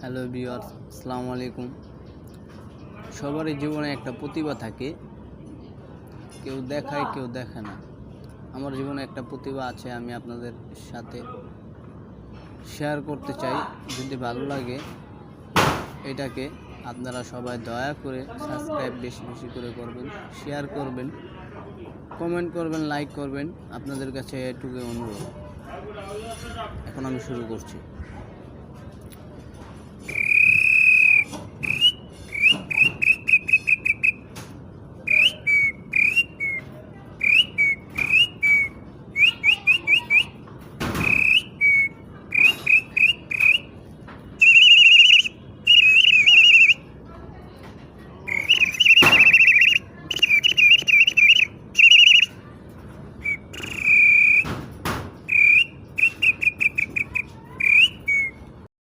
Hello viewers, আসসালামু আলাইকুম। সবারই জীবনে একটা প্রতিভা থাকে, কেউ দেখায় কেউ দেখে না। আমার জীবনে একটা প্রতিভা আছে, আমি আপনাদের সাথে শেয়ার করতে চাই। যদি ভালো লাগে এটাকে আপনারা সবাই দয়া করে সাবস্ক্রাইব বেশি বেশি করে করবেন, শেয়ার করবেন, কমেন্ট করবেন, লাইক করবেন। আপনাদের কাছে এটুকু অনুরোধ। এখন আমি শুরু করছি।